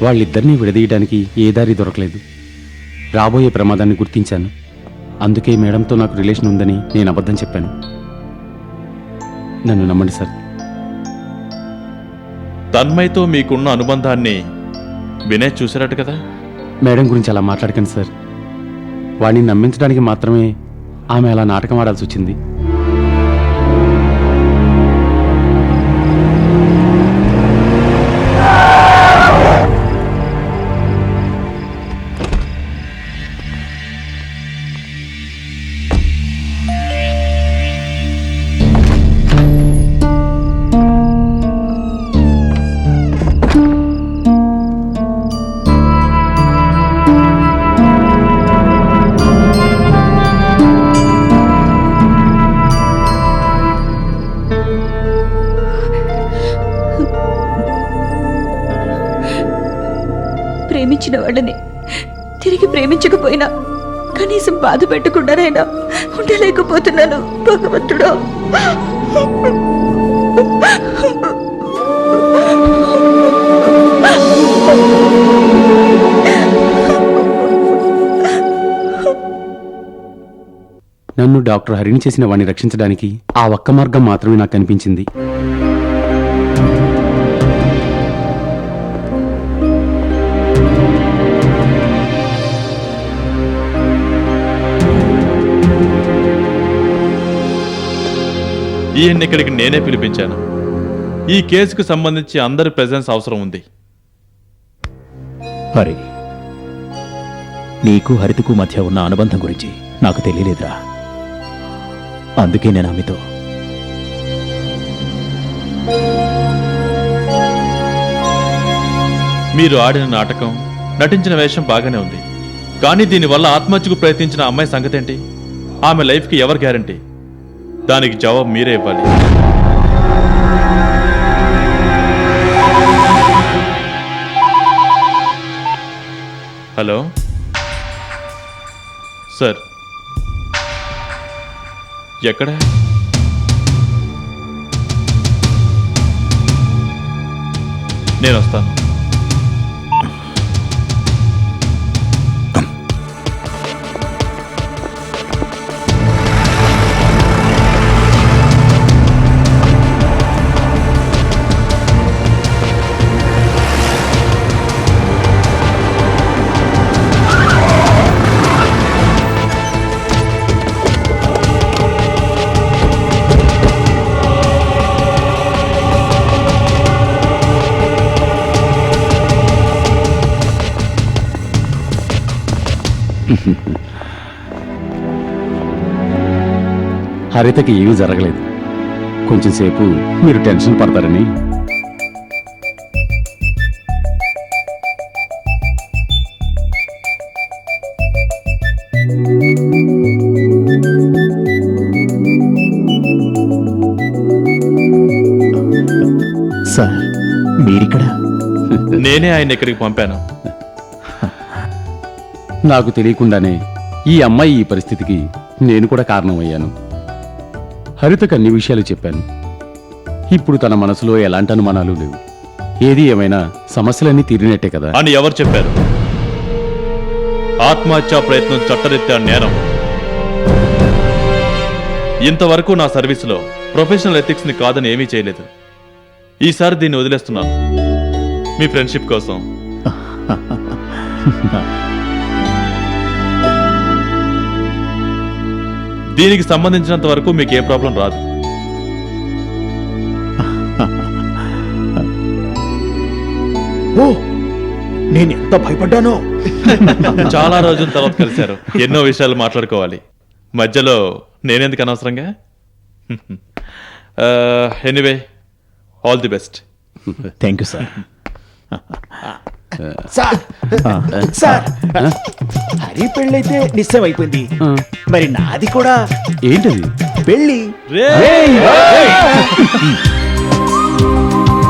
వాళ్ళిద్దరినీ విడదీయడానికి ఏ దారి దొరకలేదు. రాబోయే ప్రమాదాన్ని గుర్తించాను. అందుకే మేడంతో నాకు రిలేషన్ ఉందని నేను అబద్ధం చెప్పాను. నన్ను నమ్మండి సార్. తన్మయ్తో మీకున్న అనుబంధాన్ని వినయ్ చూశారట కదా. మేడం గురించి అలా మాట్లాడకండి సార్. వాడిని నమ్మించడానికి మాత్రమే ఆమె అలా నాటకం ఆడాల్సి వచ్చింది. ప్రేమించిన వాళ్ళని తిరిగి ప్రేమించకపోయినా కనీసం బాధ పెట్టకుండానైనా ఉండలేకపోతున్నాను భగవంతుడా. నన్ను డాక్టర్ హరిని చేసిన వాడిని రక్షించడానికి ఆ ఒక్క మార్గం మాత్రమే నాకు కనిపించింది. ఈయన్ని ఇక్కడికి నేనే పిలిపించాను. ఈ కేసుకు సంబంధించి అందరి ప్రెజెన్స్ అవసరం ఉంది. హరి, నీకు హరితకు మధ్య ఉన్న అనుబంధం గురించి నాకు తెలియలేదురా. అందుకే నేను ఆమెతో మీరు ఆడిన నాటకం, నటించిన వేషం బాగానే ఉంది. కానీ దీనివల్ల ఆత్మహత్యకు ప్రయత్నించిన అమ్మాయి సంగతేంటి? ఆమె లైఫ్కి ఎవరు గ్యారంటీ? దానికి జవాబు మీరే ఇవ్వాలి. హలో సార్, ఎక్కడ? నేను వస్తాను. హరితకి ఏమీ జరగలేదు. కొంచెం సేపు మీరు టెన్షన్ పడతారని. సార్, మీరిక్కడ? నేనే ఆయన ఇక్కడికి పంపాను. నాకు తెలియకుండానే ఈ అమ్మాయి ఈ పరిస్థితికి నేను కూడా కారణమయ్యాను. హరితకు అన్ని విషయాలు చెప్పాను. ఇప్పుడు తన మనసులో ఎలాంటి అనుమానాలు లేవు. ఏది ఏమైనా సమస్యలన్నీ తీరినట్టే కదా అని ఎవరు చెప్పారు? ఆత్మహత్యా ప్రయత్నం చట్టరీత్యా నేరం. ఇంతవరకు నా సర్వీసులో ప్రొఫెషనల్ ఎథిక్స్ ని కాదని ఏమీ చేయలేదు. ఈసారి దీన్ని వదిలేస్తున్నాను, మీ ఫ్రెండ్షిప్ కోసం. దీనికి సంబంధించినంత వరకు మీకు ఏ ప్రాబ్లం రాదు. ఓ, నేను ఎంత భయపడ్డానో. చాలా రోజుల తర్వాత కలిశారు, ఎన్నో విషయాలు మాట్లాడుకోవాలి. మధ్యలో నేనెందుకు అనవసరంగా? Anyway, all the best. Thank you sir. Sir sir, Hari పెళ్ళైతే నిశ్చయం అయిపోయింది. మరి నాది కూడా ఏంటది? పెళ్ళి. రే